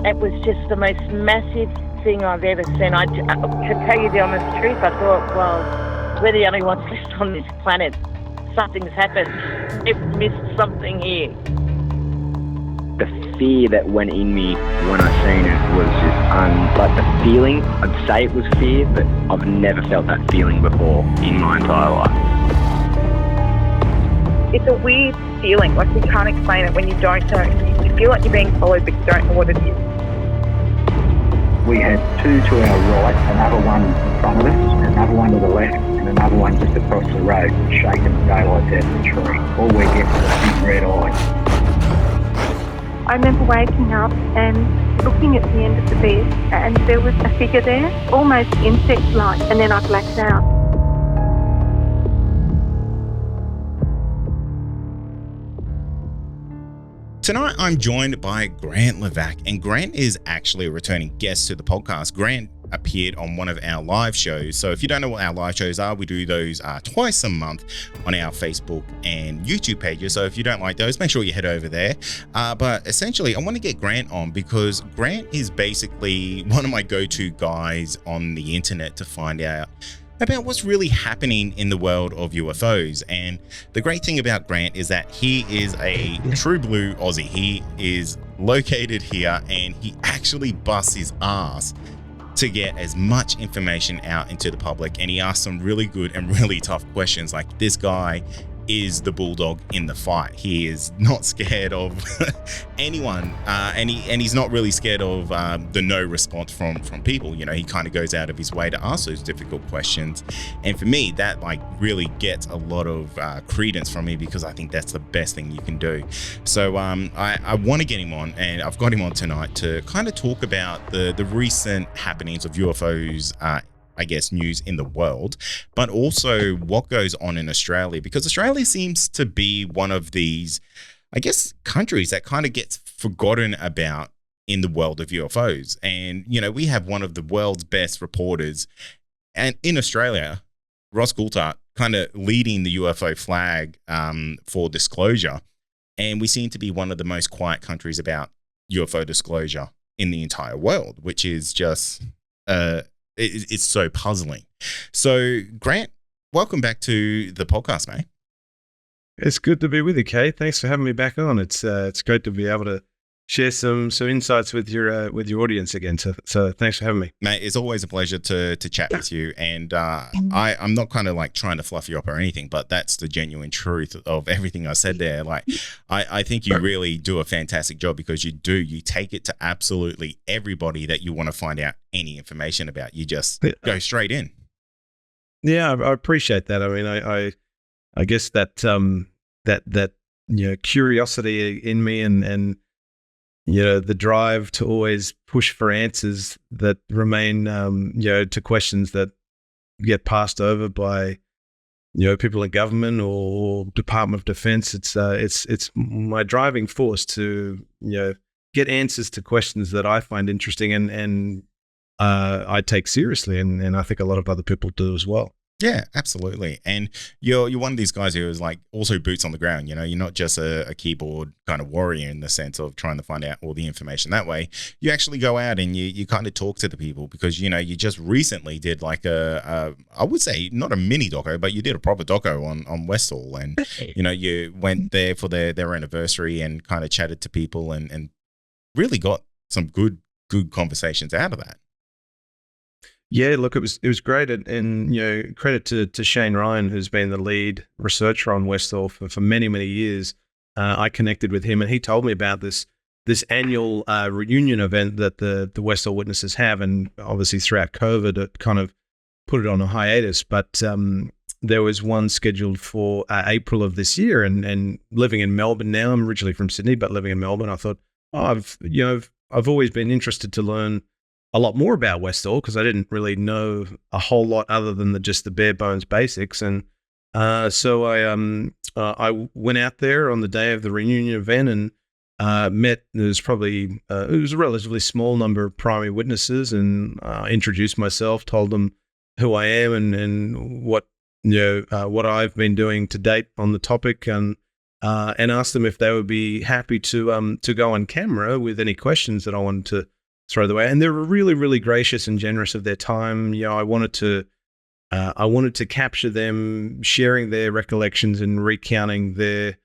It was just the most massive thing I've ever seen. To tell you the honest truth, I thought, well, we're the only ones left on this planet. Something's happened. We've missed something here. The fear that went in me when I seen it was just like the feeling. I'd say it was fear, but I've never felt that feeling before in my entire life. It's a weird feeling, like you can't explain it when you don't know. You feel like you're being followed, but you don't know what it is. We had two to our right, another one in front of us, another one to the left, and another one just across the road, shaking the daylights out of the tree. All we get was a big red eye. I remember waking up and looking at the end of the bed, and there was a figure there, almost insect-like, and then I blacked out. Tonight, I'm joined by Grant Lavac, and Grant is actually a returning guest to the podcast. Grant appeared on one of our live shows. So if you don't know what our live shows are, we do those twice a month on our Facebook and YouTube pages. So if you don't like those, make sure you head over there. But essentially, I want to get Grant on because Grant is basically one of my go-to guys on the internet to find out about what's really happening in the world of UFOs. And the great thing about Grant is that he is a true blue Aussie. He is located here and he actually busts his ass to get as much information out into the public. And he asks some really good and really tough questions. Like, this guy is the bulldog in the fight. He is not scared of anyone, and he's not really scared of the no response from people. You know, he kind of goes out of his way to ask those difficult questions, and for me, that like really gets a lot of credence from me because I think that's the best thing you can do. So I want to get him on, and I've got him on tonight to kind of talk about the recent happenings of UFOs. I guess, news in the world, but also what goes on in Australia, because Australia seems to be one of these, I guess, countries that kind of gets forgotten about in the world of UFOs. And, you know, we have one of the world's best reporters and in Australia, Ross Coulthart, kind of leading the UFO flag for disclosure. And we seem to be one of the most quiet countries about UFO disclosure in the entire world, which is just it's so puzzling. So, Grant, welcome back to the podcast, mate. It's good to be with you, Kay. Thanks for having me back on. It's great to be able to share some insights with your audience again. So thanks for having me, mate. It's always a pleasure to chat with you. And I'm not kind of like trying to fluff you up or anything, but that's the genuine truth of everything I said there. Like, I think you really do a fantastic job because you take it to absolutely everybody that you want to find out any information about. You just go straight in. Yeah, I appreciate that. I mean, I guess that that you know, curiosity in me and you know, the drive to always push for answers that remain, you know, to questions that get passed over by, you know, people in government or Department of Defense. It's my driving force to, you know, get answers to questions that I find interesting and I take seriously, and I think a lot of other people do as well. Yeah, absolutely. And you're one of these guys who is like also boots on the ground. You know, you're not just a keyboard kind of warrior in the sense of trying to find out all the information that way. You actually go out and you kind of talk to the people because, you know, you just recently did like I would say not a mini doco, but you did a proper doco on Westall, and, you know, you went there for their anniversary and kind of chatted to people and really got some good conversations out of that. Yeah, look, it was great, and you know, credit to Shane Ryan, who's been the lead researcher on Westall for many years. I connected with him, and he told me about this annual reunion event that the Westall witnesses have, and obviously throughout COVID, it kind of put it on a hiatus. But there was one scheduled for April of this year, and living in Melbourne now. I'm originally from Sydney, but living in Melbourne, I thought, I've always been interested to learn a lot more about Westall because I didn't really know a whole lot other than just the bare bones basics. And so I went out there on the day of the reunion event and met. There was probably it was a relatively small number of primary witnesses, and introduced myself, told them who I am and what what I've been doing to date on the topic, and asked them if they would be happy to go on camera with any questions that I wanted throw the way. And they were really, really gracious and generous of their time. I wanted to capture them sharing their recollections and recounting their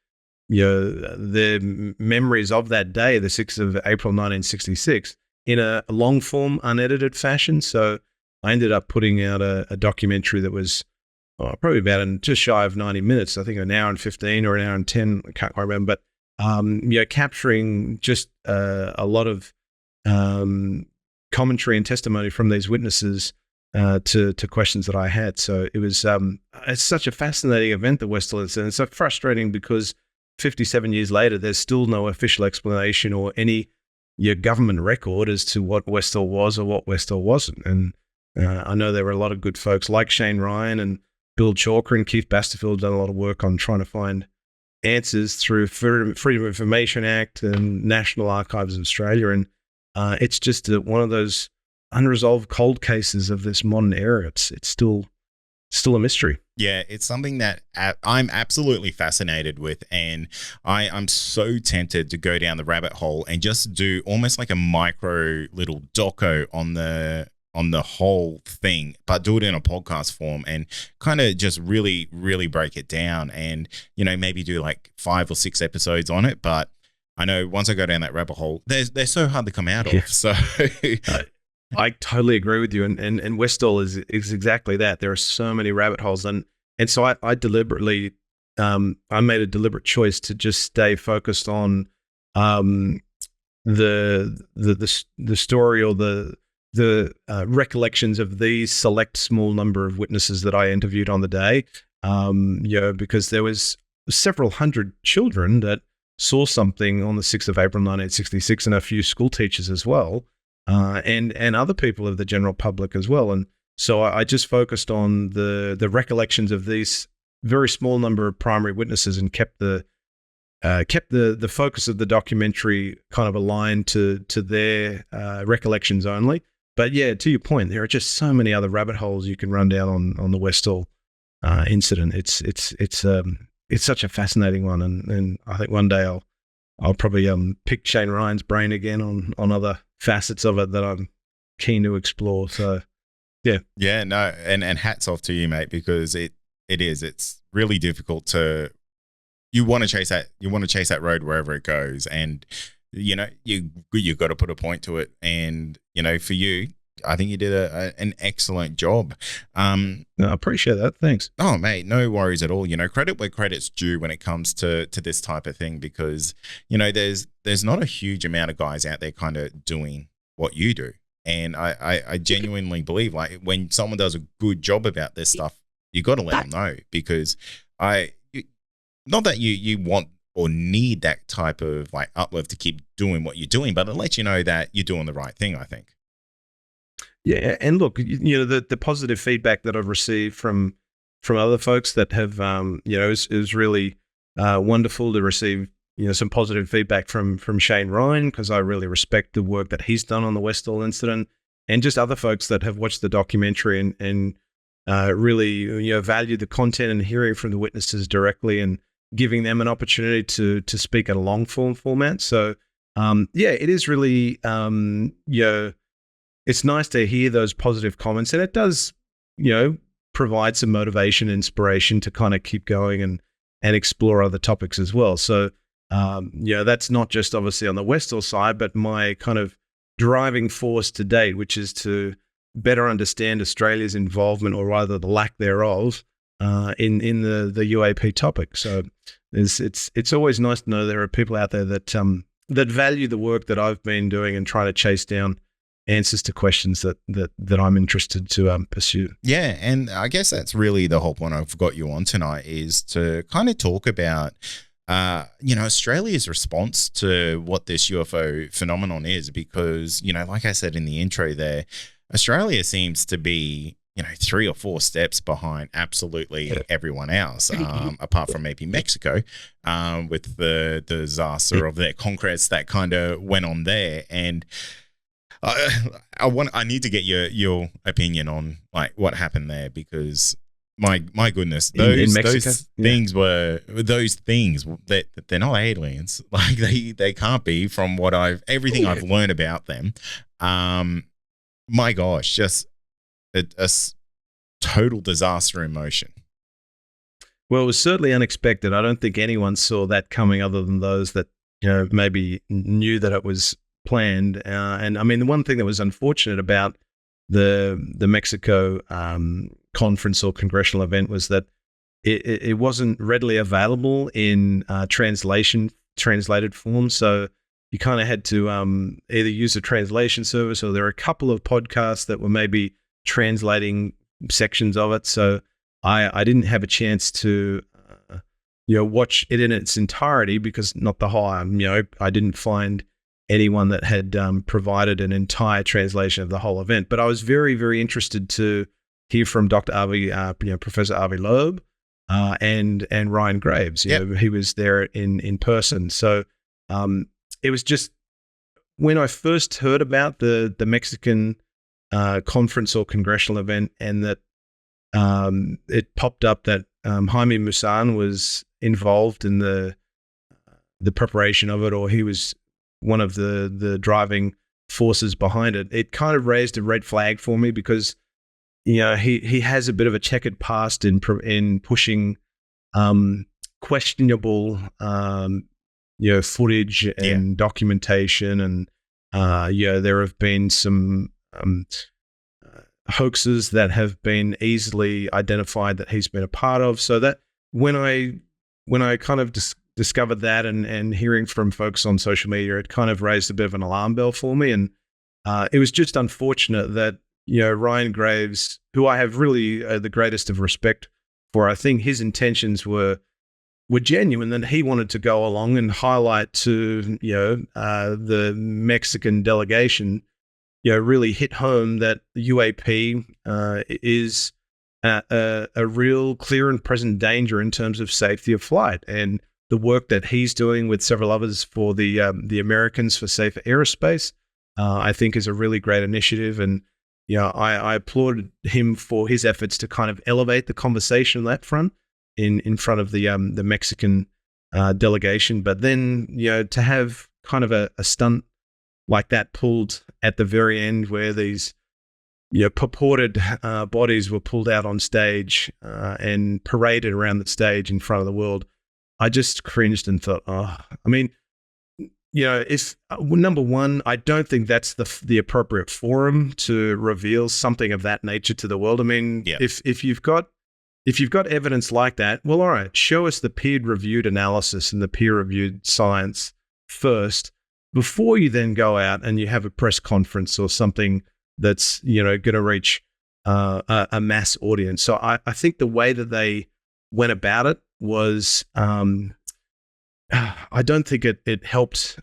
memories of that day, the 6th of April, 1966, in a long form, unedited fashion. So I ended up putting out a documentary that was probably about just shy of 90 minutes. I think an hour and 15 or an hour and 10. I can't quite remember. But capturing just a lot of commentary and testimony from these witnesses to questions that I had. So it was it's such a fascinating event, the Westall incident. It's so frustrating because 57 years later, there's still no official explanation or any government record as to what Westall was or what Westall wasn't. And I know there were a lot of good folks like Shane Ryan and Bill Chalker and Keith Basterfield done a lot of work on trying to find answers through Freedom of Information Act and National Archives of Australia. And it's just one of those unresolved cold cases of this modern era. It's still a mystery. Yeah, it's something that I'm absolutely fascinated with, and I'm so tempted to go down the rabbit hole and just do almost like a micro little doco on the whole thing, but do it in a podcast form and kind of just really, really break it down and, maybe do like 5 or 6 episodes on it. But I know once I go down that rabbit hole, they're so hard to come out of. So I totally agree with you. And Westall is exactly that. There are so many rabbit holes. And so I deliberately, I made a deliberate choice to just stay focused on the story or the recollections of these select small number of witnesses that I interviewed on the day, because there was several hundred children that saw something on the 6th of April, 1966, and a few school teachers as well, and other people of the general public as well. And so I just focused on the recollections of these very small number of primary witnesses and kept the focus of the documentary kind of aligned to their recollections only. But yeah, to your point, there are just so many other rabbit holes you can run down on the Westall incident. It's such a fascinating one, and I think one day I'll probably pick Shane Ryan's brain again on other facets of it that I'm keen to explore. So yeah, no, and hats off to you, mate, because it's really difficult to. You want to chase that road wherever it goes, and you got to put a point to it. And for you, I think you did an excellent job. I appreciate that. Thanks. Oh, mate, no worries at all. Credit where credit's due when it comes to this type of thing, because there's not a huge amount of guys out there kind of doing what you do, and I genuinely believe, like, when someone does a good job about this stuff, you got to let them know, because not that you want or need that type of like uplift to keep doing what you're doing, but it lets you know that you're doing the right thing, I think. Yeah, and look, the positive feedback that I've received from other folks that have, is really wonderful to receive, some positive feedback from Shane Ryan, because I really respect the work that he's done on the Westall incident, and just other folks that have watched the documentary and really, value the content and hearing from the witnesses directly and giving them an opportunity to speak in a long form format. So, it is really, it's nice to hear those positive comments, and it does, provide some motivation, inspiration to kind of keep going and explore other topics as well. So, that's not just obviously on the Westall side, but my kind of driving force to date, which is to better understand Australia's involvement, or rather the lack thereof, in the UAP topic. So it's always nice to know there are people out there that value the work that I've been doing and trying to chase down answers to questions that I'm interested to pursue. Yeah, and I guess that's really the whole point I've got you on tonight, is to kind of talk about Australia's response to what this UFO phenomenon is, because like I said in the intro there, Australia seems to be 3 or 4 steps behind absolutely everyone else, apart from maybe Mexico, with the disaster of their conquest that kind of went on there. And I need to get your opinion on like what happened there, because My goodness, in Mexico? those things were those things that they're not aliens. Like they can't be from what everything I've learned about them. My gosh, just a total disaster in motion. Well, it was certainly unexpected. I don't think anyone saw that coming, other than those that maybe knew that it was planned. And I mean, the one thing that was unfortunate about the Mexico conference or congressional event was that it wasn't readily available in translated form. So you kind of had to either use a translation service, or there were a couple of podcasts that were maybe translating sections of it. So I didn't have a chance to watch it in its entirety, because not the whole. I didn't find anyone that had provided an entire translation of the whole event. But I was very, very interested to hear from Dr. Avi, Professor Avi Loeb, and Ryan Graves. He was there in person. So it was just, when I first heard about the Mexican conference or congressional event, and that it popped up that Jaime Maussan was involved in the preparation of it, or he was one of the driving forces behind it, it kind of raised a red flag for me, because he has a bit of a checkered past in pushing questionable footage and documentation, and there have been some hoaxes that have been easily identified that he's been a part of. So that when I kind of discovered that, and hearing from folks on social media, it kind of raised a bit of an alarm bell for me. And it was just unfortunate that Ryan Graves, who I have really the greatest of respect for, I think his intentions were genuine, that he wanted to go along and highlight to the Mexican delegation, really hit home that the UAP is a real clear and present danger in terms of safety of flight, and the work that he's doing with several others for the Americans for Safer Aerospace, I think is a really great initiative. And I applauded him for his efforts to kind of elevate the conversation on that front in front of the Mexican delegation. But then to have kind of a stunt like that pulled at the very end, where these purported bodies were pulled out on stage and paraded around the stage in front of the world, I just cringed and thought, I mean, if number one, I don't think that's the appropriate forum to reveal something of that nature to the world. I mean, if you've got evidence like that, well, all right, show us the peer-reviewed analysis and the peer-reviewed science first, before you then go out and you have a press conference or something that's going to reach a mass audience. So I think the way that they went about it was, I don't think it helped.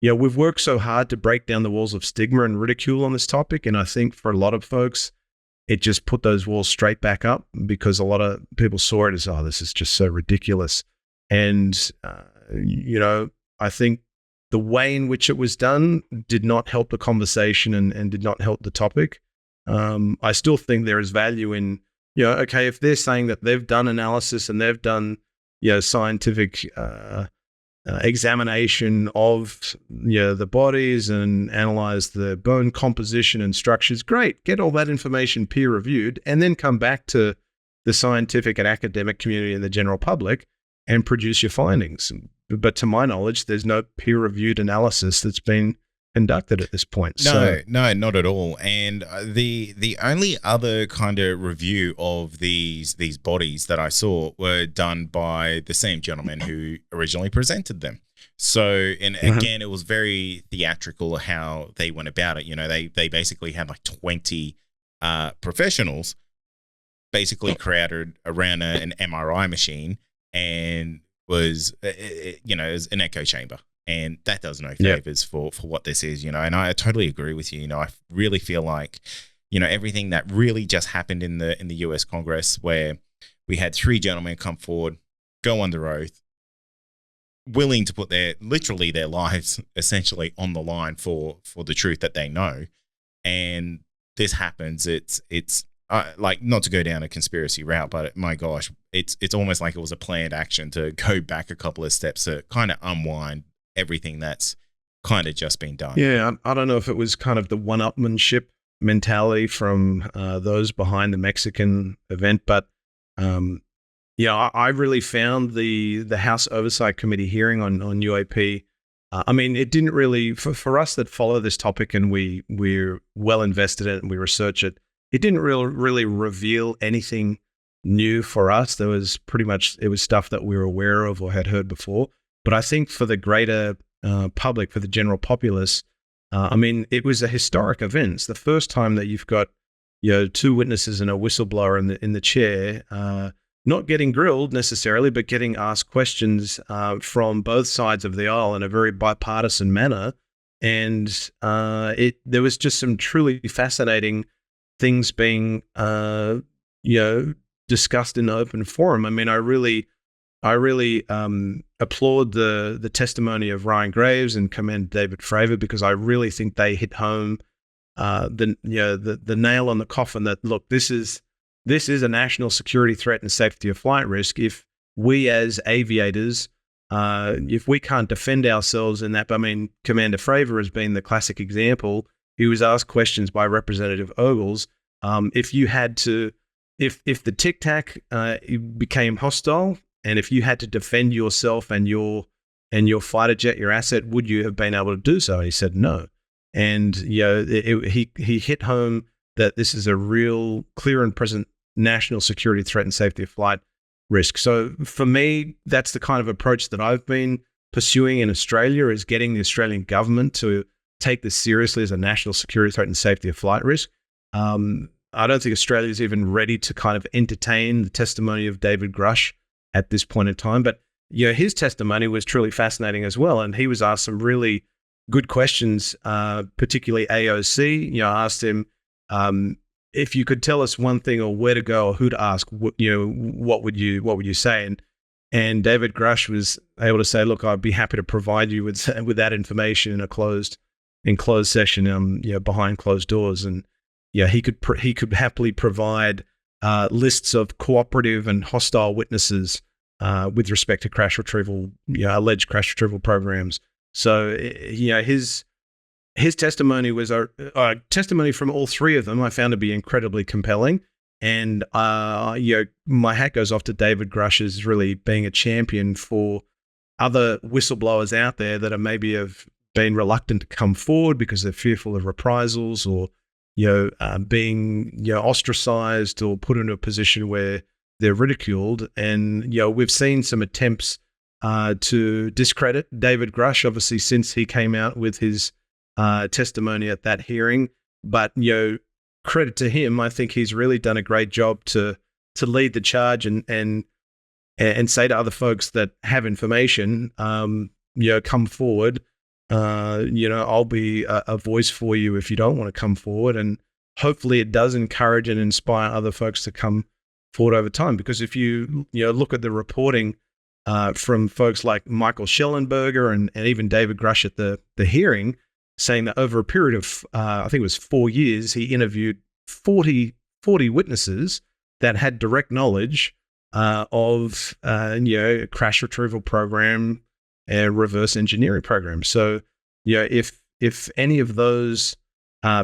We've worked so hard to break down the walls of stigma and ridicule on this topic, and I think for a lot of folks, it just put those walls straight back up, because a lot of people saw it as, this is just so ridiculous. And I think the way in which it was done did not help the conversation and did not help the topic. I still think there is value in, okay, if they're saying that they've done analysis and they've done, scientific examination of, the bodies and analyze the bone composition and structures, great, get all that information peer reviewed, and then come back to the scientific and academic community and the general public and produce your findings. But to my knowledge, there's no peer-reviewed analysis that's been conducted at this point. No, not at all. And the only other kind of review of these bodies that I saw were done by the same gentleman who originally presented them. So, and again, it was very theatrical how they went about it. They basically had like 20 professionals basically crowded around an MRI machine, and was is an echo chamber, and that does no favors for what this is, and I totally agree with you. I really feel like everything that really just happened in the US Congress, where we had 3 gentlemen come forward, go under oath, willing to put their lives essentially on the line for the truth that they know, and this happens. It's like, not to go down a conspiracy route, but my gosh, it's almost like it was a planned action to go back a couple of steps to kind of unwind everything that's kind of just been done. Yeah, I don't know if it was kind of the one-upmanship mentality from those behind the Mexican event, but I really found the House Oversight Committee hearing on UAP. I mean, it didn't really, for us that follow this topic and we're well invested in it and we research it, it didn't really reveal anything new for us. There was it was stuff that we were aware of or had heard before. But I think for the greater public, for the general populace, I mean, it was a historic event. It's the first time that you've got, two witnesses and a whistleblower in the chair, not getting grilled necessarily, but getting asked questions from both sides of the aisle in a very bipartisan manner. And there was just some truly fascinating things being, discussed in the open forum. I mean, I really applaud the testimony of Ryan Graves and commend David Fravor, because I really think they hit home the nail on the coffin that, look, this is a national security threat and safety of flight risk. If we as aviators, if we can't defend ourselves in that, I mean, Commander Fravor has been the classic example. He was asked questions by Representative Ogles. If the Tic Tac became hostile, and if you had to defend yourself and your fighter jet, your asset, would you have been able to do so? And he said no. And he hit home that this is a real clear and present national security threat and safety of flight risk. So for me, that's the kind of approach that I've been pursuing in Australia, is getting the Australian government to take this seriously as a national security threat and safety of flight risk. I don't think Australia is even ready to kind of entertain the testimony of David Grusch at this point in time. But his testimony was truly fascinating as well. And he was asked some really good questions, particularly AOC. I asked him, if you could tell us one thing or where to go or who to ask, what would you say? And David Grusch was able to say, look, I'd be happy to provide you with that information in a closed session, behind closed doors. And he could happily provide lists of cooperative and hostile witnesses with respect to crash retrieval, alleged crash retrieval programs. So, his testimony was a testimony from all three of them I found to be incredibly compelling. And, my hat goes off to David Grusch as really being a champion for other whistleblowers out there that maybe have been reluctant to come forward because they're fearful of reprisals or, being, ostracized or put into a position where they're ridiculed. And, we've seen some attempts to discredit David Grusch, obviously, since he came out with his testimony at that hearing. But, credit to him, I think he's really done a great job to lead the charge and say to other folks that have information, come forward. I'll be a voice for you if you don't want to come forward. And hopefully it does encourage and inspire other folks to come forward over time. Because if you look at the reporting from folks like Michael Schellenberger and even David Grusch at the hearing, saying that over a period of, I think it was 4 years, he interviewed 40 witnesses that had direct knowledge of crash retrieval program and reverse engineering program. So, if any of those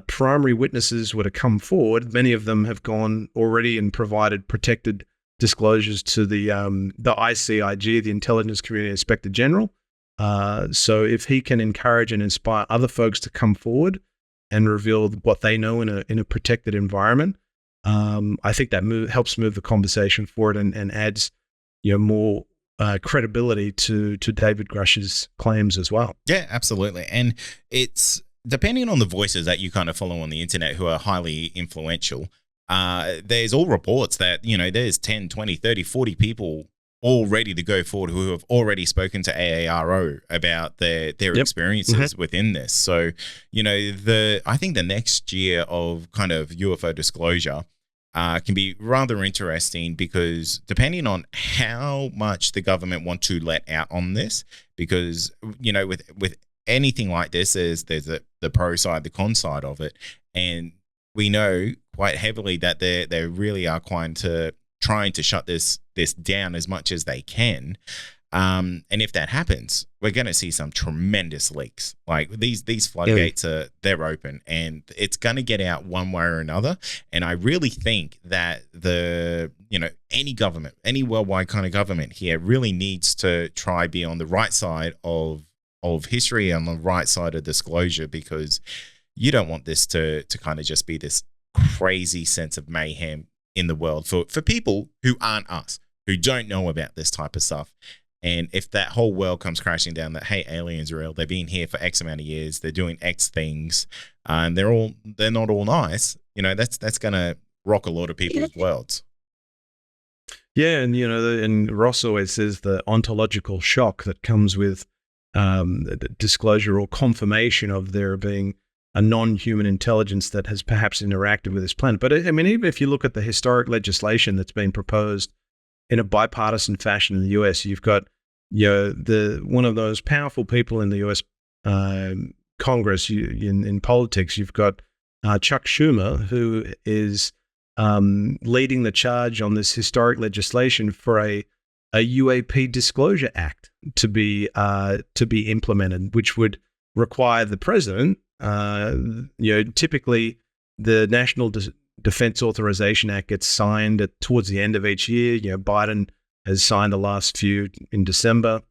primary witnesses were to come forward, many of them have gone already and provided protected disclosures to the ICIG, the Intelligence Community Inspector General. So if he can encourage and inspire other folks to come forward and reveal what they know in a protected environment, I think that helps move the conversation forward and adds more credibility to David Grusch's claims as well. Yeah, absolutely. And it's depending on the voices that you kind of follow on the internet who are highly influential. There's all reports that, there's 10, 20, 30, 40 people all ready to go forward who have already spoken to AARO about their experiences within this. So, I think the next year of kind of UFO disclosure can be rather interesting, because depending on how much the government want to let out on this, because, with anything like this, there's the pro side, the con side of it. And we know quite heavily that they really are trying to shut this down as much as they can. And if that happens, we're going to see some tremendous leaks. Like these floodgates they're open, and it's going to get out one way or another. And I really think that any government, any worldwide kind of government here, really needs to try be on the right side of history, on the right side of disclosure, because you don't want this to kind of just be this crazy sense of mayhem in the world for people who aren't us, who don't know about this type of stuff. And if that whole world comes crashing down, that, hey, aliens are real, they've been here for X amount of years, they're doing X things, and they're not all nice, that's going to rock a lot of people's worlds. Yeah, and and Ross always says the ontological shock that comes with disclosure or confirmation of there being a non-human intelligence that has perhaps interacted with this planet. But I mean, even if you look at the historic legislation that's been proposed in a bipartisan fashion in the US, you've got one of those powerful people in the US Congress in politics. You've got Chuck Schumer, who is leading the charge on this historic legislation for a UAP disclosure act to be implemented, which would require the president. Typically the National Defense Authorization Act gets signed towards the end of each year. Biden has signed the last few in December,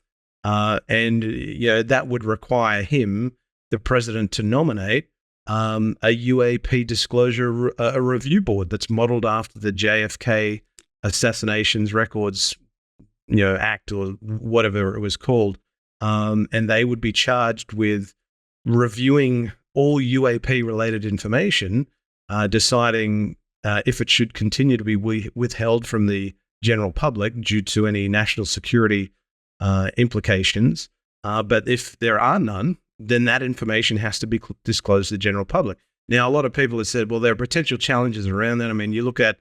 and that would require him, the president, to nominate a UAP disclosure a review board that's modeled after the JFK Assassinations Records Act, or whatever it was called, and they would be charged with reviewing all UAP-related information, deciding if it should continue to be withheld from the general public due to any national security implications. But if there are none, then that information has to be disclosed to the general public. Now, a lot of people have said, well, there are potential challenges around that. I mean, you look at,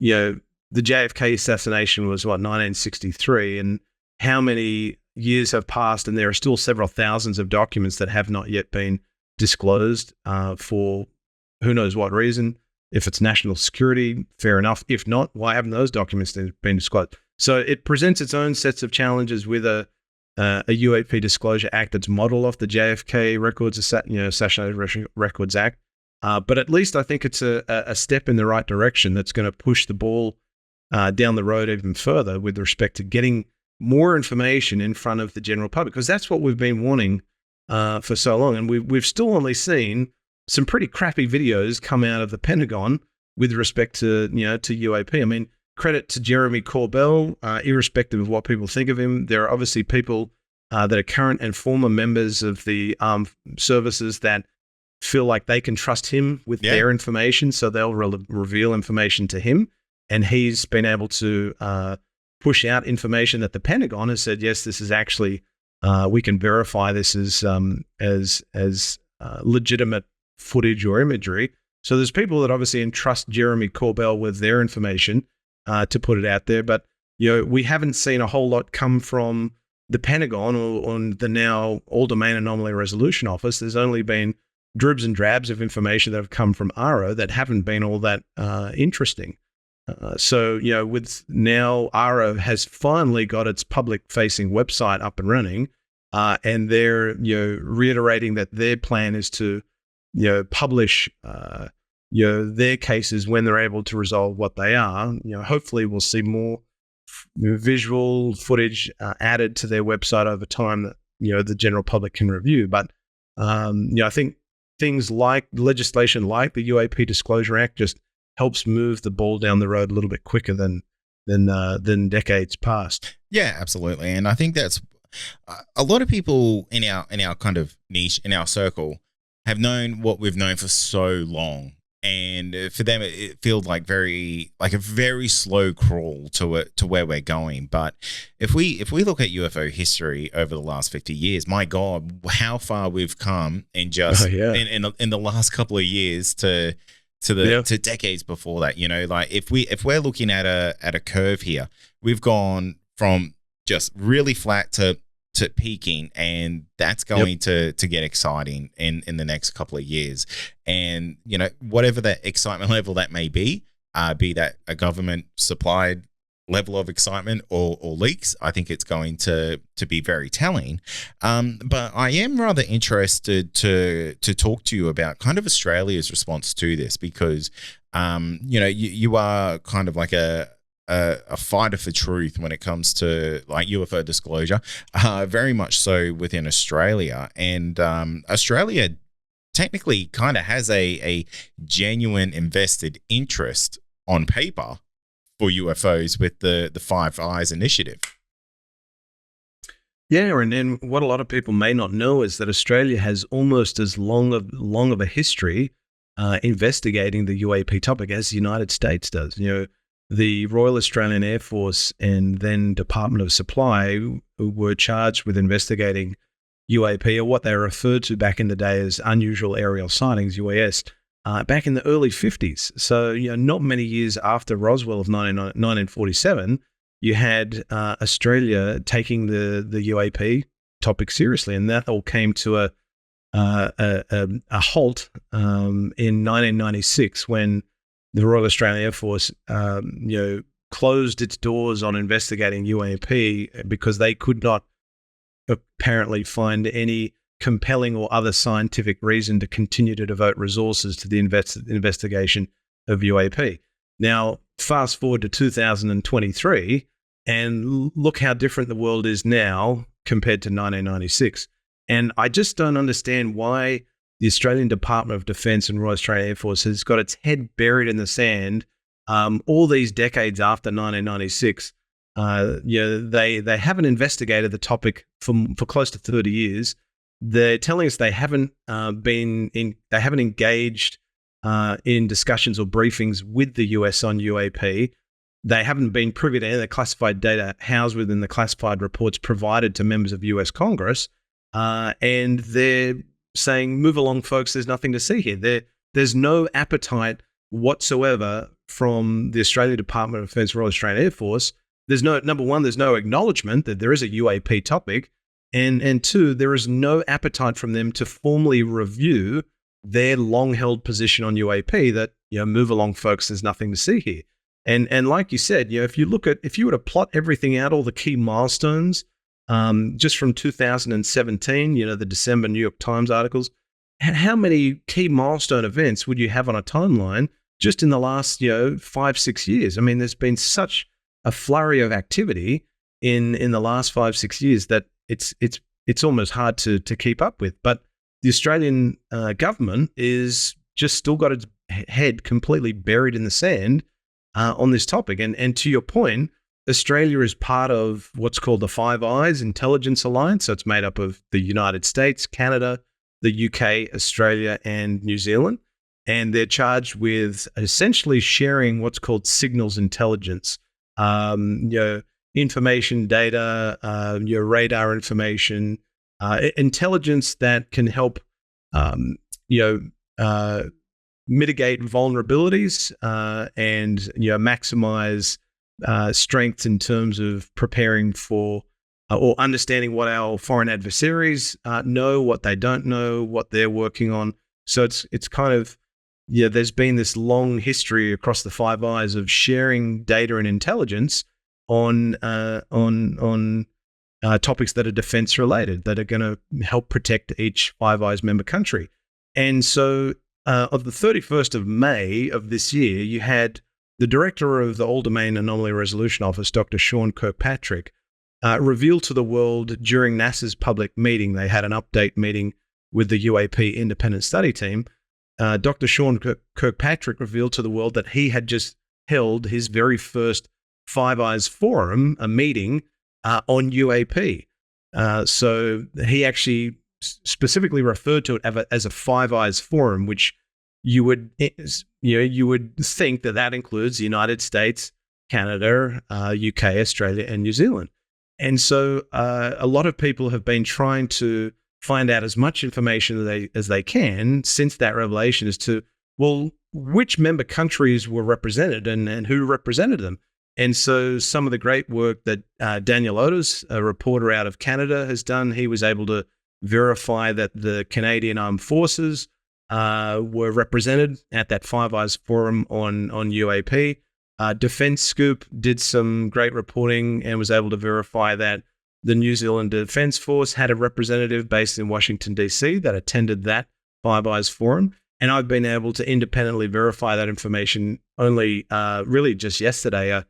the JFK assassination was, 1963, and how many years have passed, and there are still several thousands of documents that have not yet been disclosed for who knows what reason. If it's national security, fair enough. If not, why haven't those documents been disclosed? So it presents its own sets of challenges with a UAP Disclosure Act that's modeled off the JFK Assassinated Records Act. But at least I think it's a step in the right direction that's going to push the ball down the road even further with respect to getting more information in front of the general public, because that's what we've been wanting for so long. And we've still only seen some pretty crappy videos come out of the Pentagon with respect to UAP. I mean, credit to Jeremy Corbell, irrespective of what people think of him. There are obviously people that are current and former members of the armed services that feel like they can trust him with their information, so they'll reveal information to him. And he's been able to push out information that the Pentagon has said, yes, this is actually, we can verify this as legitimate footage or imagery. So there's people that obviously entrust Jeremy Corbell with their information to put it out there. But we haven't seen a whole lot come from the Pentagon or the now All-Domain Anomaly Resolution Office. There's only been dribs and drabs of information that have come from ARO that haven't been all that interesting. So with now ARO has finally got its public-facing website up and running, and they're reiterating that their plan is to publish their cases when they're able to resolve what they are. Hopefully we'll see more visual footage added to their website over time that the general public can review. But I think things like legislation like the UAP Disclosure Act just helps move the ball down the road a little bit quicker than decades past. Yeah, absolutely. And I think that's a lot of people in our kind of niche, in our circle, have known what we've known for so long. And for them, it feels like a very slow crawl to where we're going. But if we look at UFO history over the last 50 years, my God, how far we've come in just in the last couple of years to decades before that. Like if we're looking at a curve here, we've gone from just really flat to to peaking, and that's going to get exciting in the next couple of years. And whatever that excitement level that may be that a government supplied level of excitement or leaks, I think it's going to be very telling. But I am rather interested to talk to you about kind of Australia's response to this, because you are kind of like a fighter for truth when it comes to like UFO disclosure, very much so within Australia. And Australia technically kind of has a genuine invested interest on paper for UFOs with the Five Eyes initiative. Yeah, and what a lot of people may not know is that Australia has almost as long of a history investigating the UAP topic as the United States does. The Royal Australian Air Force and then Department of Supply were charged with investigating UAP, or what they referred to back in the day as unusual aerial sightings, UAS, back in the early 50s. So, not many years after Roswell of 1947, you had Australia taking the UAP topic seriously, and that all came to a halt in 1996 when the Royal Australian Air Force, closed its doors on investigating UAP because they could not apparently find any compelling or other scientific reason to continue to devote resources to the investigation of UAP. Now, fast forward to 2023, and look how different the world is now compared to 1996. And I just don't understand why the Australian Department of Defence and Royal Australian Air Force has got its head buried in the sand all these decades after 1996. They haven't investigated the topic for close to 30 years. They're telling us they haven't engaged in discussions or briefings with the US on UAP. They haven't been privy to any of the classified data housed within the classified reports provided to members of US Congress, and they're saying, move along, folks, there's nothing to see here. There's no appetite whatsoever from the Australian Department of Defence, Royal Australian Air Force. Number one, there's no acknowledgement that there is a UAP topic. And two, there is no appetite from them to formally review their long-held position on UAP that, move along, folks, there's nothing to see here. And like you said, if you were to plot everything out, all the key milestones, just from 2017, the December New York Times articles, how many key milestone events would you have on a timeline just in the last, 5-6 years? I mean, there's been such a flurry of activity in the last 5-6 years that it's almost hard to keep up with. But the Australian government is just still got its head completely buried in the sand on this topic. And to your point, Australia is part of what's called the Five Eyes Intelligence Alliance. So it's made up of the United States, Canada, the UK, Australia, and New Zealand. And they're charged with essentially sharing what's called signals intelligence, information, data, your radar information, intelligence that can help, mitigate vulnerabilities and maximize strengths in terms of preparing for or understanding what our foreign adversaries know, what they don't know, what they're working on. So it's kind of, there's been this long history across the Five Eyes of sharing data and intelligence on topics that are defense related, that are going to help protect each Five Eyes member country. And so on the 31st of May of this year, you had the director of the All Domain Anomaly Resolution Office, Dr. Sean Kirkpatrick, revealed to the world during NASA's public meeting. They had an update meeting with the UAP independent study team. Dr. Sean Kirkpatrick revealed to the world that he had just held his very first Five Eyes Forum, a meeting on UAP. So he actually specifically referred to it as a Five Eyes Forum, which you would think that includes the United States, Canada, UK, Australia, and New Zealand. And so a lot of people have been trying to find out as much information as they can since that revelation as to, well, which member countries were represented and who represented them. And so some of the great work that Daniel Otis, a reporter out of Canada, has done, he was able to verify that the Canadian Armed Forces were represented at that Five Eyes Forum on UAP. Defence Scoop did some great reporting and was able to verify that the New Zealand Defence Force had a representative based in Washington, D.C. that attended that Five Eyes Forum. And I've been able to independently verify that information only really just yesterday. A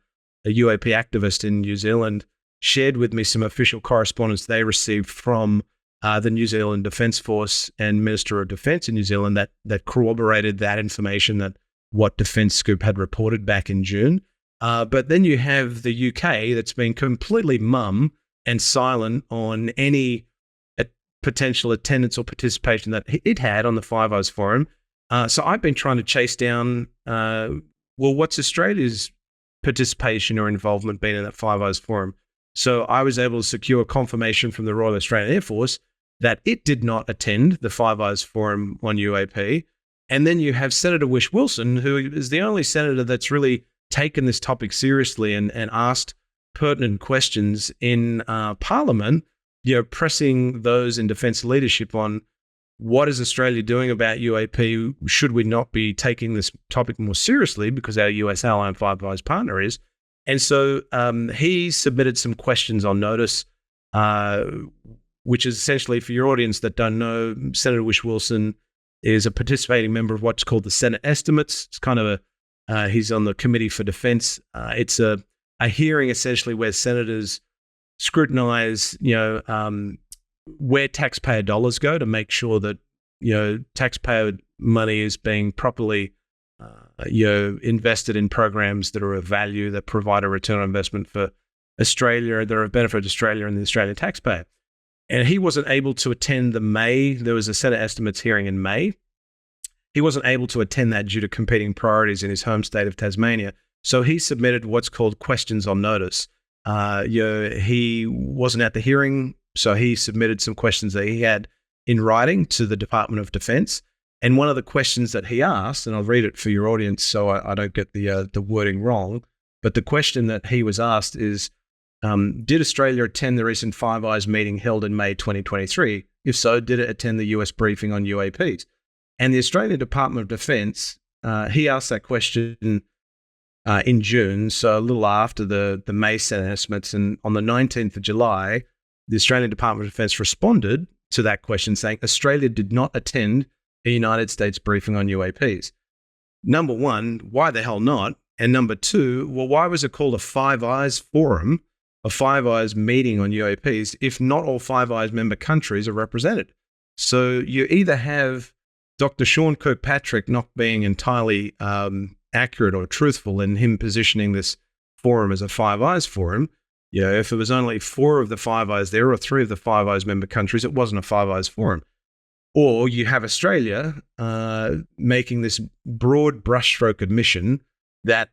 UAP activist in New Zealand shared with me some official correspondence they received from the New Zealand Defence Force and Minister of Defence in New Zealand that corroborated that information, that what Defence Scoop had reported back in June. But then you have the UK that's been completely mum and silent on any potential attendance or participation that it had on the Five Eyes Forum. So I've been trying to chase down, what's Australia's participation or involvement been in that Five Eyes Forum? So I was able to secure confirmation from the Royal Australian Air Force that it did not attend the Five Eyes Forum on UAP. And then you have Senator Wish Wilson, who is the only senator that's really taken this topic seriously and asked pertinent questions in Parliament, pressing those in defence leadership on what is Australia doing about UAP? Should we not be taking this topic more seriously because our US ally and Five Eyes partner is? And so he submitted some questions on notice, which is essentially, for your audience that don't know, Senator Wish Wilson is a participating member of what's called the Senate Estimates. It's kind of he's on the Committee for Defence. It's a hearing essentially where senators scrutinize, where taxpayer dollars go to make sure that, taxpayer money is being properly, invested in programs that are of value, that provide a return on investment for Australia, that are of benefit to Australia and the Australian taxpayer. And he wasn't able to attend there was a Senate Estimates hearing in May. He wasn't able to attend that due to competing priorities in his home state of Tasmania. So he submitted what's called questions on notice. He wasn't at the hearing, so he submitted some questions that he had in writing to the Department of Defence. And one of the questions that he asked, and I'll read it for your audience so I don't get the wording wrong, but the question that he was asked is, did Australia attend the recent Five Eyes meeting held in May 2023? If so, did it attend the US briefing on UAPs? And the Australian Department of Defence, he asked that question in June, so a little after the May Senate estimates. And on the 19th of July, the Australian Department of Defence responded to that question saying Australia did not attend a United States briefing on UAPs. Number one, why the hell not? And number two, well, why was it called a Five Eyes Forum, a Five Eyes meeting on UAPs, if not all Five Eyes member countries are represented? So you either have Dr. Sean Kirkpatrick not being entirely accurate or truthful in him positioning this forum as a Five Eyes forum. If it was only 4 of the Five Eyes there or 3 of the Five Eyes member countries, it wasn't a Five Eyes forum. Or you have Australia making this broad brushstroke admission that,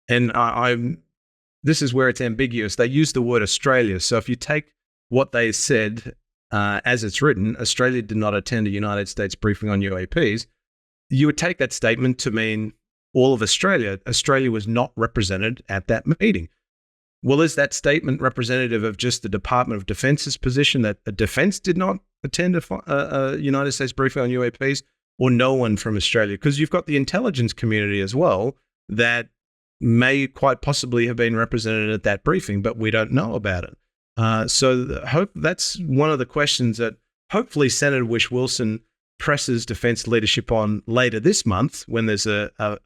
and this is where it's ambiguous. They use the word Australia. So if you take what they said as it's written, Australia did not attend a United States briefing on UAPs, you would take that statement to mean all of Australia. Australia was not represented at that meeting. Well, is that statement representative of just the Department of Defence's position that the defense did not attend a United States briefing on UAPs, or no one from Australia? Because you've got the intelligence community as well that may quite possibly have been represented at that briefing, but we don't know about it. So that's one of the questions that hopefully Senator Wish Wilson presses defense leadership on later this month when there's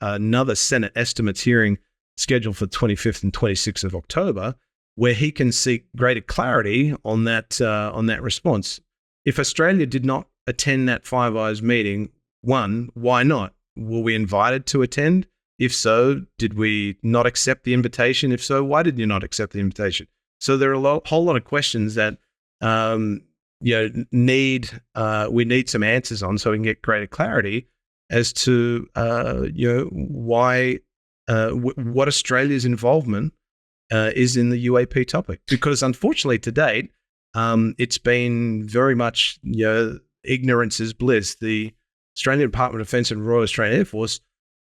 another Senate estimates hearing scheduled for 25th and 26th of October, where he can seek greater clarity on that response. If Australia did not attend that Five Eyes meeting, one, why not? Were we invited to attend? If so, did we not accept the invitation? If so, why did you not accept the invitation? So there are whole lot of questions that we need some answers on, so we can get greater clarity as to why what Australia's involvement is in the UAP topic. Because unfortunately, to date, it's been very much ignorance is bliss. The Australian Department of Defence and Royal Australian Air Force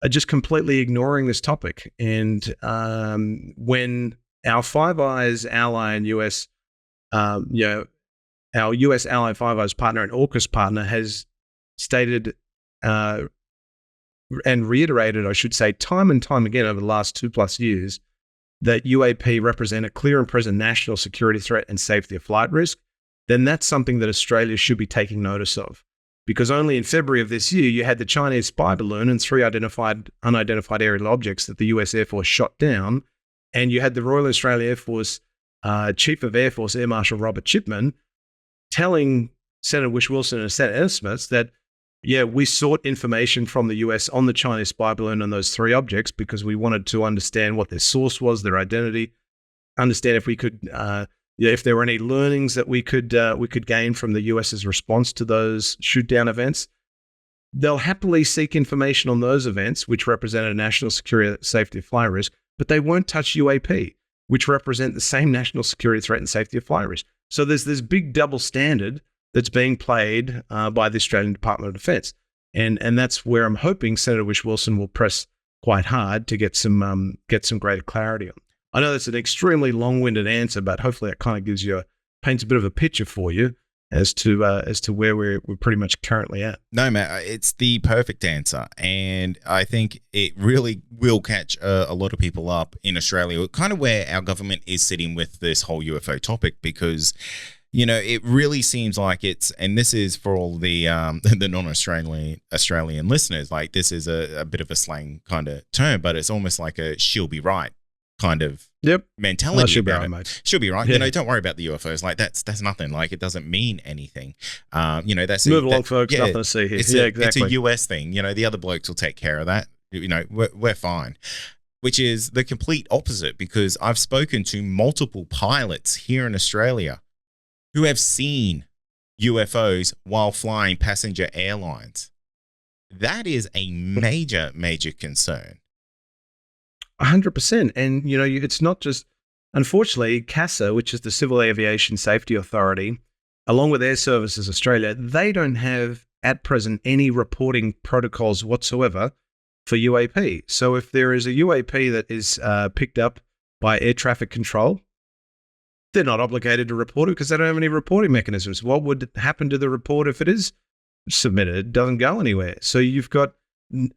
are just completely ignoring this topic. And when our Five Eyes ally and US, our US ally Five Eyes partner and AUKUS partner has stated and reiterated, I should say, time and time again over the last 2+ years, that UAP represent a clear and present national security threat and safety of flight risk, then that's something that Australia should be taking notice of. Because only in February of this year, you had the Chinese spy balloon and 3 unidentified aerial objects that the US Air Force shot down, and you had the Royal Australian Air Force Chief of Air Force Air Marshal Robert Chipman telling Senator Whish-Wilson and Senate estimates that, yeah, we sought information from the US on the Chinese spy balloon and those 3 objects because we wanted to understand what their source was, their identity, understand if we could, if there were any learnings that we could gain from the US's response to those shoot-down events. They'll happily seek information on those events, which represented a national security safety of flight risk, but they won't touch UAP, which represent the same national security threat and safety of flight risk. So there's this big double standard that's being played by the Australian Department of Defence. And that's where I'm hoping Senator Whish-Wilson will press quite hard to get some greater clarity on. I know that's an extremely long-winded answer, but hopefully that kind of paints a bit of a picture for you as to where we're pretty much currently at. No, Matt, it's the perfect answer, and I think it really will catch a lot of people up in Australia, kind of where our government is sitting with this whole UFO topic, because it really seems like it's, and this is for all the non-Australian listeners, like this is a bit of a slang kind of term, but it's almost like a she'll be right kind of mentality. No, she'll be right, mate. She'll be right. Yeah. Don't worry about the UFOs. Like that's nothing. Like it doesn't mean anything. That's move along, folks. Nothing to see here. Exactly. It's a US thing. The other blokes will take care of that. We're fine. Which is the complete opposite, because I've spoken to multiple pilots here in Australia who have seen UFOs while flying passenger airlines. That is a major, major concern. 100%. And, it's not just, unfortunately, CASA, which is the Civil Aviation Safety Authority, along with Air Services Australia, they don't have at present any reporting protocols whatsoever for UAP. So if there is a UAP that is picked up by air traffic control, they're not obligated to report it because they don't have any reporting mechanisms. What would happen to the report if it is submitted? It doesn't go anywhere. So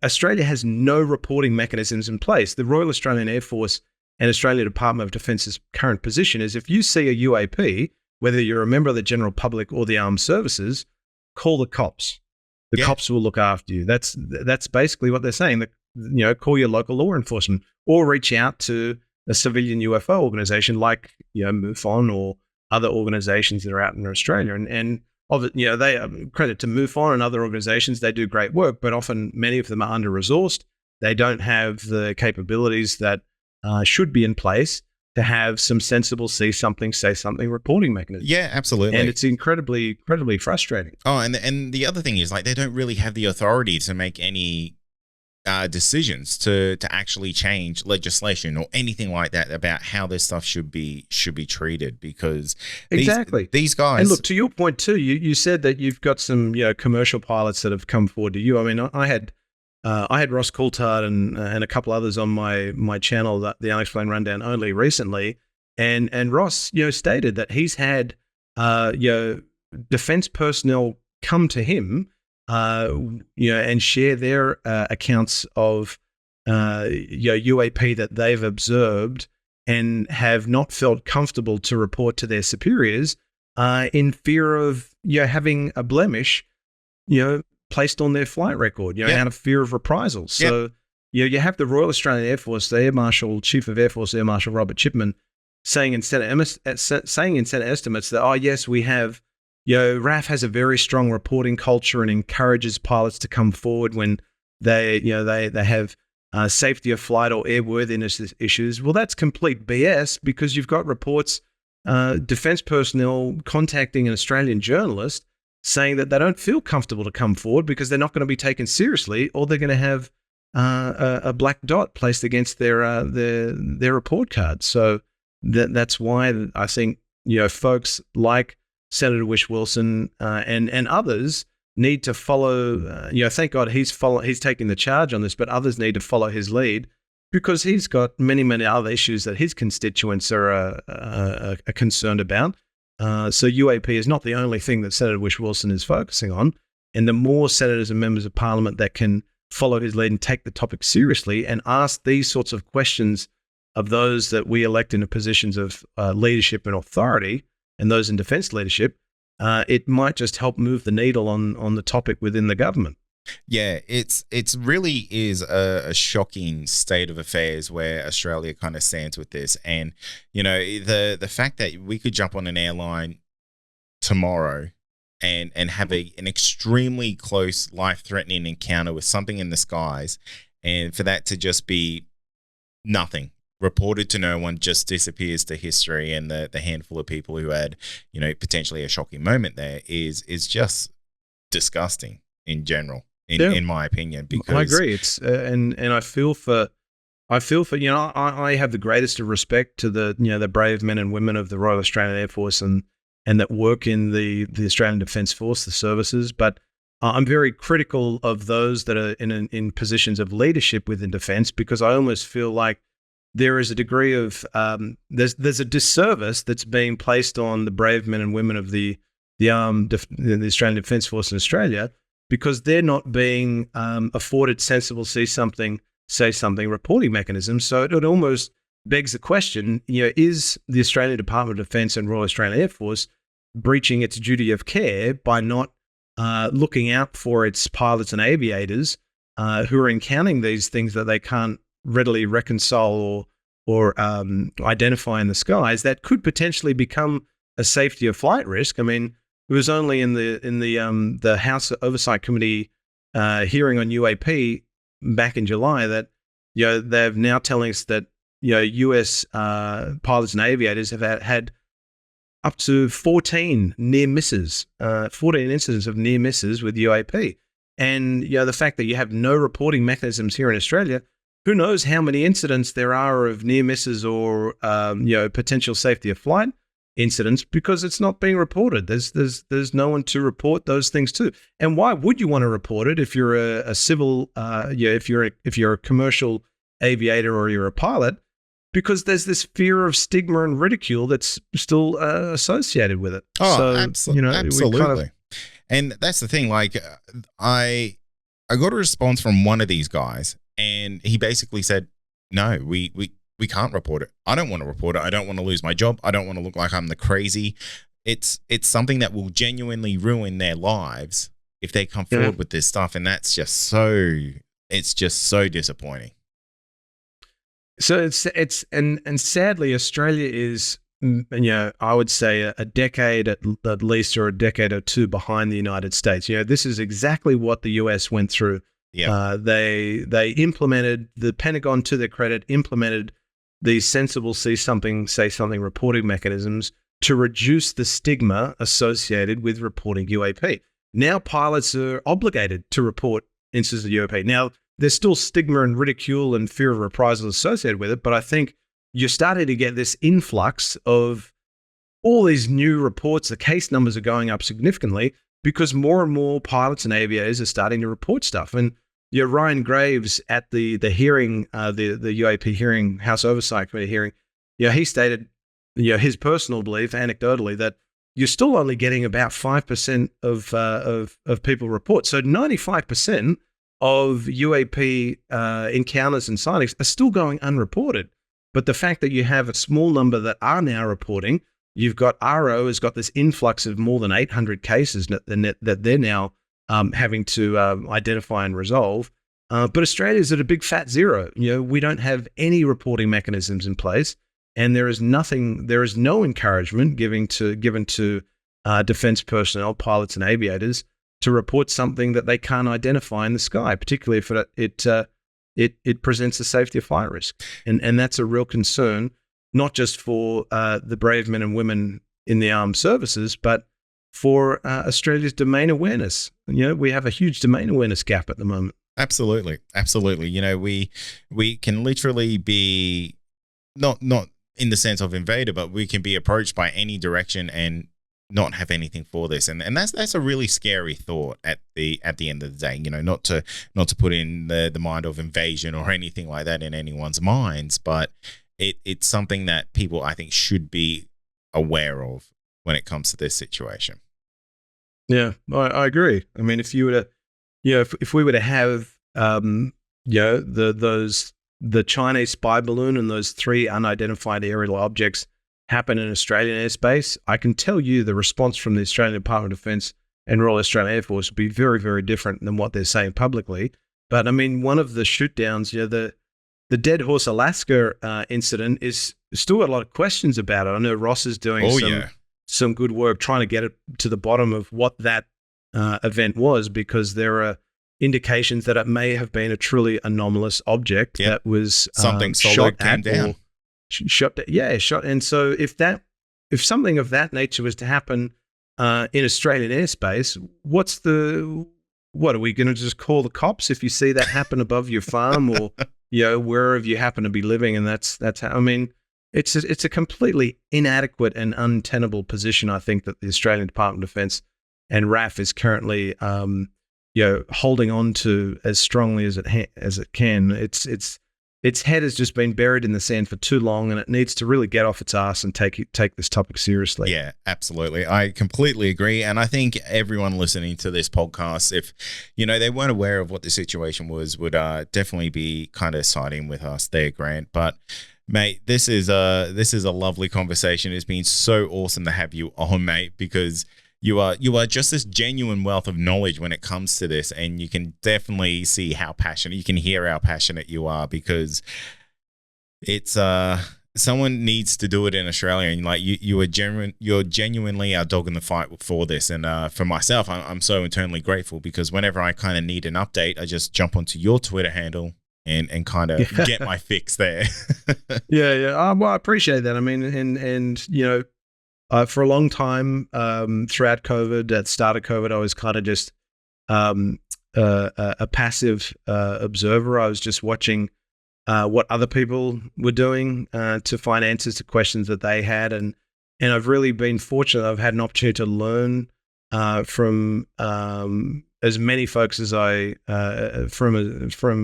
Australia has no reporting mechanisms in place. The Royal Australian Air Force and Australian Department of Defence's current position is if you see a UAP, whether you're a member of the general public or the armed services, call the cops. The cops will look after you. That's basically what they're saying. Call your local law enforcement or reach out to a civilian UFO organization like MUFON or other organizations that are out in Australia. And they credit to MUFON and other organizations. They do great work, but often many of them are under-resourced. They don't have the capabilities that should be in place to have some sensible see something, say something reporting mechanism. Yeah, absolutely. And it's incredibly frustrating. Oh, and the other thing is, like, they don't really have the authority to make any decisions to actually change legislation or anything like that about how this stuff should be treated, because these guys. And look, to your point too, you said that you've got some commercial pilots that have come forward to you. I mean, I had Ross Coulthard and a couple others on my channel, the Unexplained Rundown only, recently, and Ross stated that he's had defense personnel come to him and share their accounts of UAP that they've observed and have not felt comfortable to report to their superiors in fear of having a blemish placed on their flight record, out of fear of reprisals. So you have the Royal Australian Air Force, the Air Marshal, Chief of Air Force Air Marshal Robert Chipman, saying in Senate estimates that, yes, we have. RAF has a very strong reporting culture and encourages pilots to come forward when they have safety of flight or airworthiness issues. Well, that's complete BS, because you've got reports, defense personnel contacting an Australian journalist saying that they don't feel comfortable to come forward because they're not going to be taken seriously, or they're going to have a black dot placed against their report card. So that's why I think folks like Senator Whish-Wilson and others need to follow. Thank God he's taking the charge on this, but others need to follow his lead because he's got many other issues that his constituents are concerned about. So UAP is not the only thing that Senator Whish-Wilson is focusing on. And the more senators and members of parliament that can follow his lead and take the topic seriously and ask these sorts of questions of those that we elect into positions of leadership and authority and those in defense leadership, it might just help move the needle on the topic within the government. Yeah, it's really is a shocking state of affairs where Australia kind of stands with this. And, the fact that we could jump on an airline tomorrow and have an extremely close, life-threatening encounter with something in the skies, and for that to just be nothing, reported to no one, just disappears to history, and the handful of people who had, potentially a shocking moment there is just disgusting in general, in my opinion. Because I agree. It's and I feel for I have the greatest of respect to the brave men and women of the Royal Australian Air Force and that work in the Australian Defence Force, the services, but I'm very critical of those that are in positions of leadership within defence, because I almost feel like there is a degree of there's a disservice that's being placed on the brave men and women of the Australian Defence Force in Australia, because they're not being afforded sensible say something reporting mechanisms. So it almost begs the question, is the Australian Department of Defence and Royal Australian Air Force breaching its duty of care by not looking out for its pilots and aviators who are encountering these things that they can't readily reconcile or identify in the skies that could potentially become a safety of flight risk? I mean, it was only in the House Oversight Committee hearing on UAP back in July that they're now telling us that US pilots and aviators have had up to 14 near misses, 14 incidents of near misses with UAP. And the fact that you have no reporting mechanisms here in Australia, who knows how many incidents there are of near misses or potential safety of flight incidents, because it's not being reported. There's no one to report those things to. And why would you want to report it if you're a civil if you're a commercial aviator or you're a pilot? Because there's this fear of stigma and ridicule that's still associated with it. Oh, so, absolutely. And that's the thing. Like, I got a response from one of these guys, and he basically said, "No, we can't report it. I don't want to report it. I don't want to lose my job. I don't want to look like I'm the crazy. It's something that will genuinely ruin their lives if they come forward with this stuff." And that's just so disappointing. So it's and sadly, Australia is, I would say a decade at least, or a decade or two behind the United States. This is exactly what the US went through. Yeah. They implemented, the Pentagon, to their credit, implemented these sensible say something reporting mechanisms to reduce the stigma associated with reporting UAP. Now pilots are obligated to report instances of UAP. Now, there's still stigma and ridicule and fear of reprisal associated with it, but I think you're starting to get this influx of all these new reports. The case numbers are going up significantly because more and more pilots and aviators are starting to report stuff. And Ryan Graves at the hearing, the UAP hearing, House Oversight Committee hearing, he stated, his personal belief, anecdotally, that you're still only getting about 5% of people report. So 95% of UAP encounters and sightings are still going unreported. But the fact that you have a small number that are now reporting, you've got RO has got this influx of more than 800 cases that they're now having to identify and resolve. But Australia's at a big fat zero. We don't have any reporting mechanisms in place, and there is no encouragement given to defence personnel, pilots and aviators, to report something that they can't identify in the sky, particularly if it presents a safety of flight risk. And that's a real concern, not just for the brave men and women in the armed services, but for Australia's domain awareness. We have a huge domain awareness gap at the moment. Absolutely. We can literally be not in the sense of invader, but we can be approached by any direction and not have anything for this, and that's a really scary thought at the end of the day. Not to put in the mind of invasion or anything like that in anyone's minds, but it's something that people, I think, should be aware of when it comes to this situation. Yeah, I agree. I mean, if you were to, if we were to have, the Chinese spy balloon and those 3 unidentified aerial objects happen in Australian airspace, I can tell you the response from the Australian Department of Defence and Royal Australian Air Force would be very, very different than what they're saying publicly. But I mean, one of the shoot downs, the Dead Horse Alaska incident is still got a lot of questions about it. I know Ross is doing some good work trying to get it to the bottom of what that event was, because there are indications that it may have been a truly anomalous object that was something solid came down. Shot. And so if something of that nature was to happen in Australian airspace, what are we going to just call the cops if you see that happen above your farm or wherever you happen to be living? And that's how, I mean, it's a completely inadequate and untenable position, I think, that the Australian Department of Defence and RAF is currently holding on to as strongly as it can. Its head has just been buried in the sand for too long, and it needs to really get off its ass and take this topic seriously. Yeah, absolutely. I completely agree. And I think everyone listening to this podcast, if, they weren't aware of what the situation was, would definitely be kind of siding with us there, Grant. But mate, this is a lovely conversation. It's been so awesome to have you on, mate, because you are just this genuine wealth of knowledge when it comes to this, and you can definitely see how passionate, you can hear how passionate you are, because it's someone needs to do it in Australia, and like you're genuinely our dog in the fight for this. And for myself, I'm so eternally grateful, because whenever I kind of need an update, I just jump onto your Twitter handle and kind of get my fix there. Yeah. Well, I appreciate that. I mean, and for a long time, throughout COVID, at the start of COVID, I was kind of just a passive observer. I was just watching what other people were doing to find answers to questions that they had, and I've really been fortunate. I've had an opportunity to learn from as many folks as from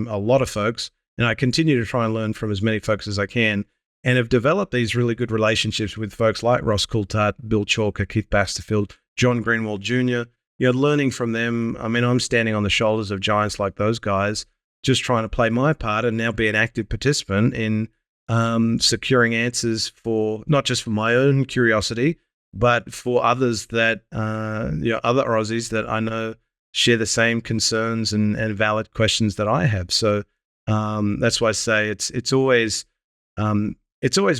a lot of folks, and I continue to try and learn from as many folks as I can. And have developed these really good relationships with folks like Ross Coulthard, Bill Chalker, Keith Basterfield, John Greenwald Jr. Learning from them. I mean, I'm standing on the shoulders of giants like those guys, just trying to play my part and now be an active participant in securing answers for not just for my own curiosity, but for others that, other Aussies that I know share the same concerns and valid questions that I have. So that's why I say it's always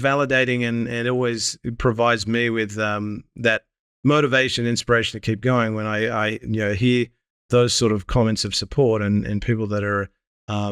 validating and it always provides me with that motivation, inspiration to keep going when I hear those sort of comments of support and people that are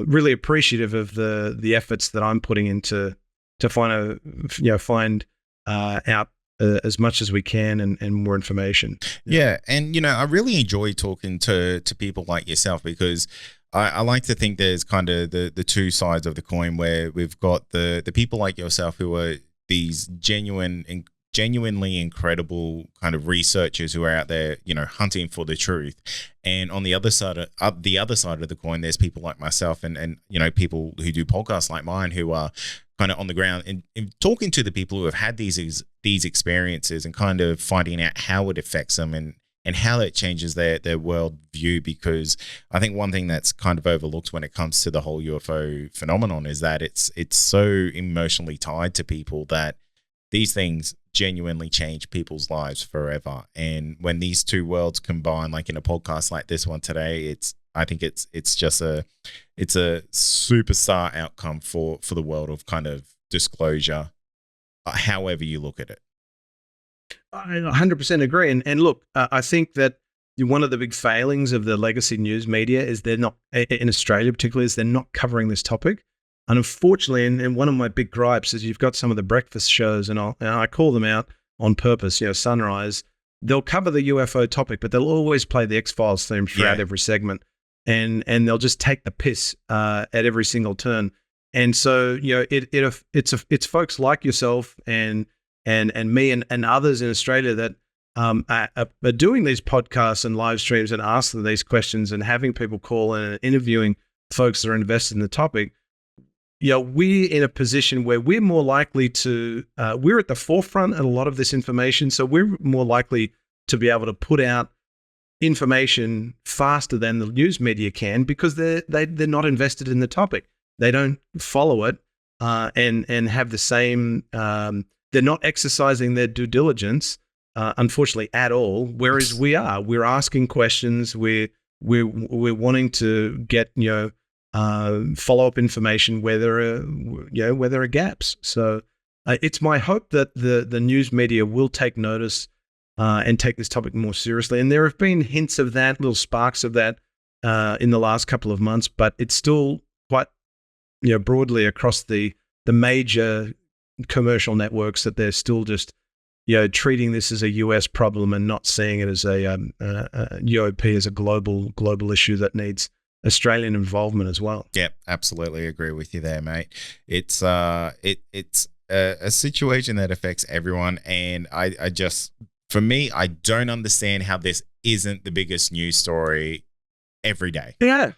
really appreciative of the efforts that I'm putting into to find out as much as we can and more information. Yeah. And, I really enjoy talking to people like yourself, because I like to think there's kind of the two sides of the coin, where we've got the people like yourself who are these genuinely incredible kind of researchers who are out there, hunting for the truth. And on the other side of the coin, there's people like myself and people who do podcasts like mine who are kind of on the ground and talking to the people who have had these experiences and kind of finding out how it affects them and how it changes their world view. Because I think one thing that's kind of overlooked when it comes to the whole UFO phenomenon is that it's so emotionally tied to people that these things genuinely change people's lives forever. And when these two worlds combine, like in a podcast like this one today, I think it's a superstar outcome for the world of kind of disclosure, however you look at it. I 100% agree. And look, I think that one of the big failings of the legacy news media is they're not, in Australia particularly, is they're not covering this topic. And unfortunately, and one of my big gripes is you've got some of the breakfast shows, and I call them out on purpose, Sunrise, they'll cover the UFO topic, but they'll always play the X-Files theme throughout every segment. And they'll just take the piss at every single turn. And so, it's folks like yourself and me and others in Australia that doing these podcasts and live streams and asking these questions and having people call in and interviewing folks that are invested in the topic, we're in a position where we're more likely to, we're at the forefront of a lot of this information. So we're more likely to be able to put out information faster than the news media can, because they're not invested in the topic. They don't follow it and have the same, they're not exercising their due diligence, unfortunately, at all. Whereas we're asking questions, we're wanting to get, follow-up information where there are gaps. So it's my hope that the news media will take notice and take this topic more seriously. And there have been hints of that, little sparks of that in the last couple of months, but it's still quite, broadly across the major commercial networks that they're still just, treating this as a US problem and not seeing it as a UAP as a global issue that needs Australian involvement as well. Yeah, absolutely agree with you there, mate. It's it's a situation that affects everyone, and I just, for me, I don't understand how this isn't the biggest news story every day. Yeah,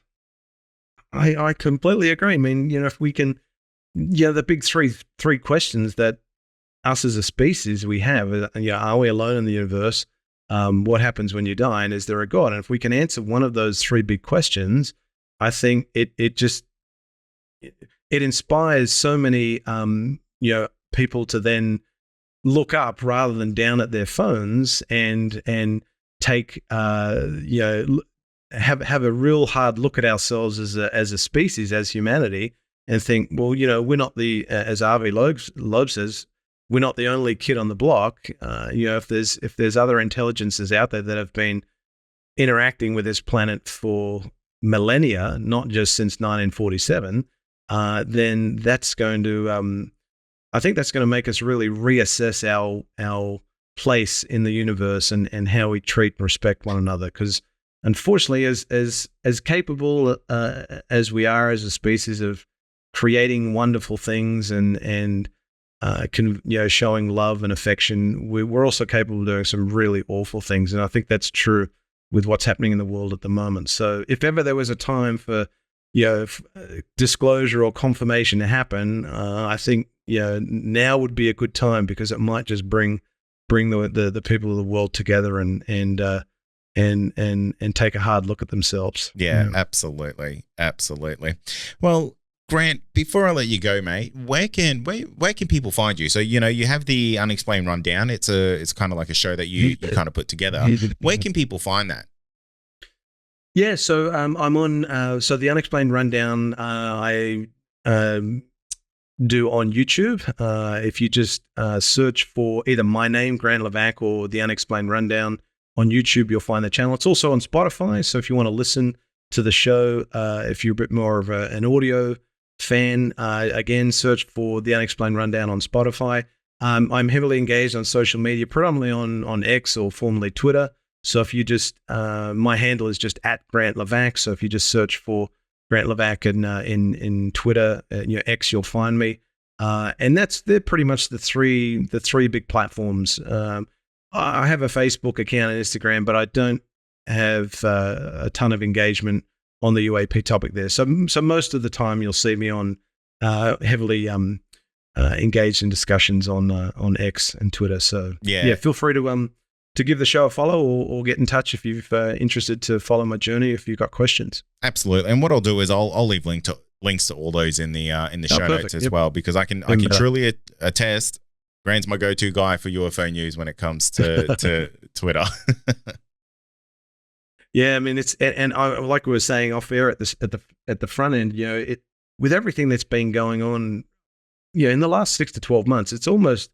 I completely agree. I mean, if we can, the big three questions that us as a species we have, are we alone in the universe? What happens when you die, and is there a God? And if we can answer one of those three big questions, I think it inspires so many people to then look up rather than down at their phones and take have a real hard look at ourselves as a species, as humanity, and think, well, we're not as R.V. Loeb says, we're not the only kid on the block. If there's other intelligences out there that have been interacting with this planet for millennia, not just since 1947, then that's going to, I think that's going to make us really reassess our place in the universe and how we treat and respect one another. Because unfortunately, as capable as we are as a species of creating wonderful things and showing love and affection, we're also capable of doing some really awful things. And I think that's true with what's happening in the world at the moment. So if ever there was a time for, disclosure or confirmation to happen, I think, now would be a good time, because it might just bring the people of the world together and take a hard look at themselves. Yeah, absolutely. Well, Grant, before I let you go, mate, where can people find you? So, you have the Unexplained Rundown. It's kind of like a show that you kind of put together. Where can people find that? Yeah, so I'm on. So the Unexplained Rundown, I do on YouTube. If you just search for either my name, Grant Lavac, or the Unexplained Rundown on YouTube, you'll find the channel. It's also on Spotify. So if you want to listen to the show, if you're a bit more of an audio fan, again, search for the Unexplained Rundown on Spotify. I'm heavily engaged on social media, predominantly on X, or formerly Twitter. So if you just, my handle is just @Grant Lavac. So if you just search for Grant Lavac in Twitter, X, you'll find me. And they're pretty much the three big platforms. I have a Facebook account and Instagram, but I don't have a ton of engagement on the UAP topic there. So most of the time you'll see me on heavily engaged in discussions on X and Twitter. So yeah, feel free to give the show a follow or get in touch if you're interested to follow my journey, if you've got questions. Absolutely. And what I'll do is I'll leave links to all those in the show notes as well, because I can truly attest Grant's my go-to guy for UFO news when it comes to Twitter. Yeah, I mean, and I, like we were saying off air at the front end, with everything that's been going on, in the last 6 to 12 months, it's almost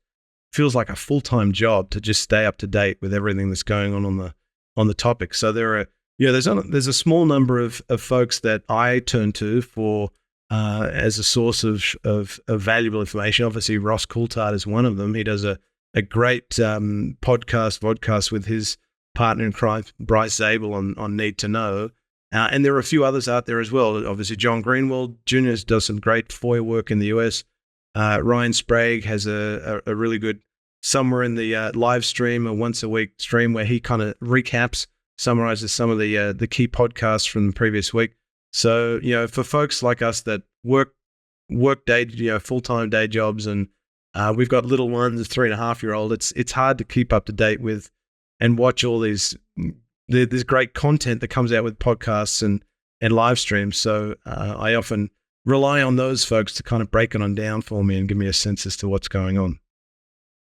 feels like a full-time job to just stay up to date with everything that's going on the topic. So there are, there's a small number of folks that I turn to for as a source of valuable information. Obviously, Ross Coulthard is one of them. He does a great vodcast with his partner in crime, Bryce Zabel, on Need to Know. And there are a few others out there as well. Obviously, John Greenwald Jr. does some great FOIA work in the US. Ryan Sprague has a really good somewhere in the live stream, a once a week stream where he kind of recaps, summarizes some of the key podcasts from the previous week. So, for folks like us that work day, full-time day jobs, and we've got little ones, a 3.5-year-old, it's hard to keep up to date with and watch all this great content that comes out with podcasts and live streams. So I often rely on those folks to kind of break it on down for me and give me a sense as to what's going on.